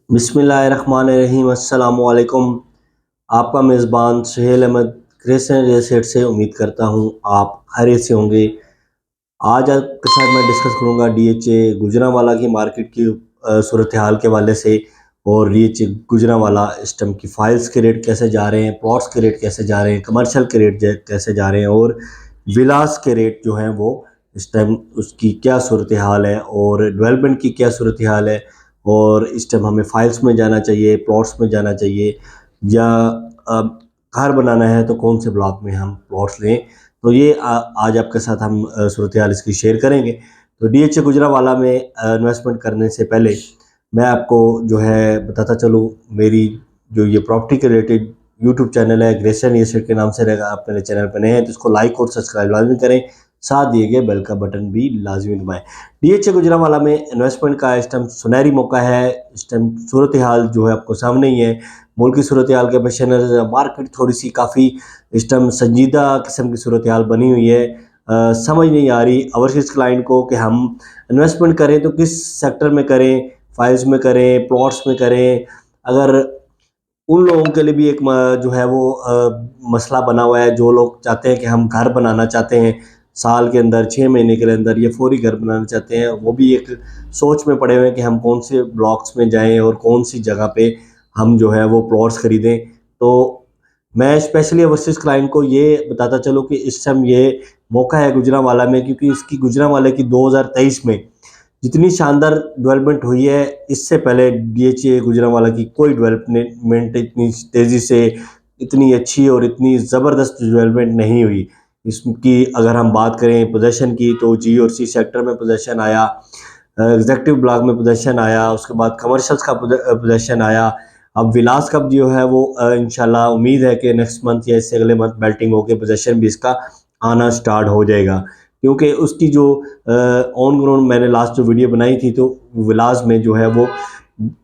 बिस्मिल्लाहिर्रहमानिर्रहीम अस्सलामु अलैकुम। आपका मेज़बान Suhail Ahmed creation real estate से उम्मीद करता हूँ आप खैरियत से होंगे। आज आपके साथ मैं डिस्कस करूँगा डीएचए गुजरांवाला की मार्केट की सूरत हाल के हवाले से, और डीएचए गुजरांवाला इस टाइम की फाइल्स के रेट कैसे जा रहे हैं, प्लॉट्स के रेट कैसे जा रहे हैं, कमर्शियल के रेट कैसे जा रहे हैं, और विलास के रेट जो हैं वो इस टाइम उसकी क्या सूरत हाल है, और डेवलपमेंट की क्या सूरत हाल है, और इस टाइम हमें फाइल्स में जाना चाहिए, प्लॉट्स में जाना चाहिए, या घर बनाना है तो कौन से ब्लॉक में हम प्लॉट्स लें। तो ये आज आपके साथ हम सूरत हाल इसकी शेयर करेंगे। तो डीएचए गुजरांवाला में इन्वेस्टमेंट करने से पहले मैं आपको जो है बताता चलूँ, मेरी जो ये प्रॉपर्टी के रिलेटेड यूट्यूब चैनल है क्रिएशन रियल एस्टेट के नाम से रहेगा। आप मेरे चैनल पर नए हैं तो इसको लाइक और सब्सक्राइब लाजमी करें, साथ दिए गए बेल का बटन भी लाजमी दबाएं। डीएचए गुजरांवाला में इन्वेस्टमेंट का इस टाइम सुनहरी मौका है। इस टाइम सूरत हाल जो है आपको सामने ही है। मुल्क की सूरत हाल के पेश नज़र मार्केट थोड़ी सी काफ़ी इस टाइम संजीदा किस्म की सूरत हाल बनी हुई है। समझ नहीं आ रही ओवरसीज़ क्लाइंट को कि हम इन्वेस्टमेंट करें तो किस सेक्टर में करें, फाइल्स में करें, प्लॉट्स में करें। अगर उन लोगों के लिए भी एक जो है वो मसला बना हुआ है, जो लोग चाहते हैं कि हम घर बनाना चाहते हैं साल के अंदर 6 महीने के अंदर, ये फौरी घर बनाना चाहते हैं, वो भी एक सोच में पड़े हुए हैं कि हम कौन से ब्लॉक्स में जाएं और कौन सी जगह पे हम जो है वो प्लॉट्स खरीदें। तो मैं स्पेशली ओवरसीज़ क्लाइंट को ये बताता चलूँ कि इस टाइम ये मौका है गुजरांवाला में, क्योंकि इसकी गुजरांवाला की 2023 में जितनी शानदार डेवलपमेंट हुई है, इससे पहले डीएचए गुजरांवाला की कोई डेवलपमेंट इतनी तेज़ी से, इतनी अच्छी और इतनी ज़बरदस्त डेवलपमेंट नहीं हुई। इसकी अगर हम बात करें पोजेसन की, तो जी और सी सेक्टर में पोजेसन आया, एग्जेक्टिव ब्लॉक में पोजेसन आया, उसके बाद कमर्शियल्स का पोजेसन आया। अब विलास कब जो है वो इंशाल्लाह उम्मीद है कि नेक्स्ट मंथ या इससे अगले मंथ बेल्टिंग होकर पोजेसन भी इसका आना स्टार्ट हो जाएगा, क्योंकि उसकी जो ऑन ग्राउंड मैंने लास्ट जो वीडियो बनाई थी, तो विलास में जो है वो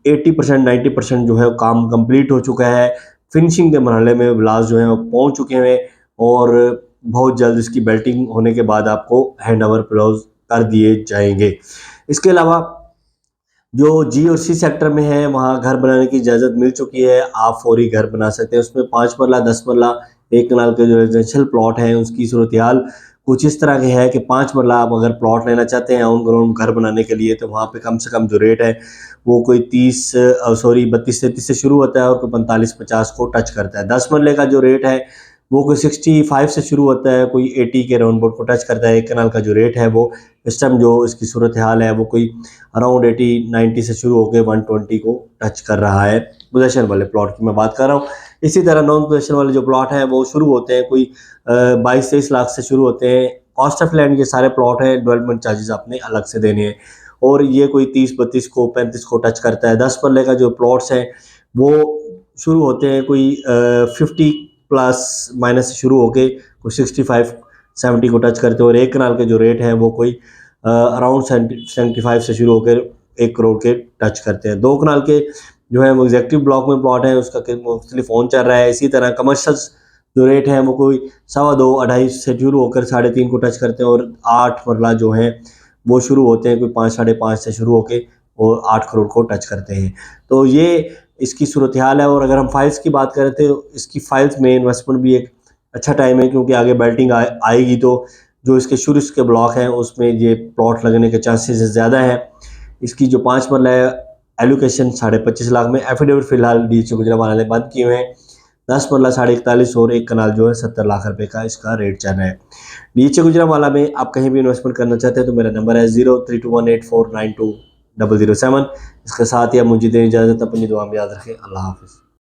80% 90% जो है काम कंप्लीट हो चुका है। फिनिशिंग के मरहले में विलास जो है वो पहुँच चुके हैं, और बहुत जल्द इसकी बेल्टिंग होने के बाद आपको हैंड ओवर क्लोज कर दिए जाएंगे। इसके अलावा जो जी और सी सेक्टर में है, वहाँ घर बनाने की इजाज़त मिल चुकी है, आप फौरी घर बना सकते हैं। उसमें 5 मरला 10 मरला 1 कनाल के जो रेजिडेंशियल प्लॉट हैं, उसकी सूरत हाल कुछ इस तरह के है कि 5 मरला आप अगर प्लॉट लेना चाहते हैं ऑन ग्राउंड घर बनाने के लिए, तो वहाँ पे कम से कम जो रेट है वो कोई 32-33 से शुरू होता है, और कोई 45-50 को टच करता है। 10 मरले का जो रेट है वो कोई 65 से शुरू होता है, कोई 80 के राउंड बोर्ड को टच करता है। 1 कनाल का जो रेट है वो इस टाइम जो इसकी सूरत हाल है वो कोई अराउंड 80-90 से शुरू होकर 120 को टच कर रहा है। पोजेसन वाले प्लॉट की मैं बात कर रहा हूँ। इसी तरह नॉन पोजेसन वाले जो प्लॉट हैं वो शुरू होते हैं कोई 22-23 लाख से शुरू होते हैं। कॉस्ट ऑफ लैंड ये सारे प्लॉट हैं, डेवलपमेंट चार्जेस आपने अलग से देने हैं, और ये कोई 30-32 को 35 को टच करता है। 10 मरले का जो प्लॉट्स हैं वो शुरू होते हैं कोई 50 प्लस माइनस से शुरू होके कोई 65-70 को टच करते हैं, और 1 कनाल के जो रेट है वो कोई अराउंड 75 से शुरू होकर 1 करोड़ के टच करते हैं। 2 कनाल के जो है वो एग्जेक्टिव ब्लॉक में प्लॉट है, उसका मुख्तलिफ फ़ोन चल रहा है। इसी तरह कमर्शियल्स जो रेट हैं वो कोई 2.25-2.5 से शुरू होकर 3.5 को टच करते हैं, और 8 मरला जो हैं वो शुरू होते हैं कोई 5-5.5 से शुरू होकर और 8 करोड़ को टच करते हैं। तो ये इसकी सूरत हाल है। और अगर हम फाइल्स की बात करें तो इसकी फाइल्स में इन्वेस्टमेंट भी एक अच्छा टाइम है, क्योंकि आगे बेल्टिंग आएगी तो जो इसके शुरू के ब्लॉक हैं उसमें ये प्लॉट लगने के चांसेस ज़्यादा हैं। इसकी जो 5 मरला है एलोकेशन 25.5 लाख में, एफिडेविट फिलहाल डीएचए गुजरांवाला ने बंद किए हुए हैं। 10 मरला 41.5 और 1 कनाल जो है 70 लाख रुपए का इसका रेट चल रहा है। डीएचए गुजरांवाला में आप कहीं भी इन्वेस्टमेंट करना चाहते हैं तो मेरा नंबर है 032184920007। इसके साथ ही आप मुझे दें इजाज़त। अपनी दुआ में याद रखें। अल्लाह हाफिज़।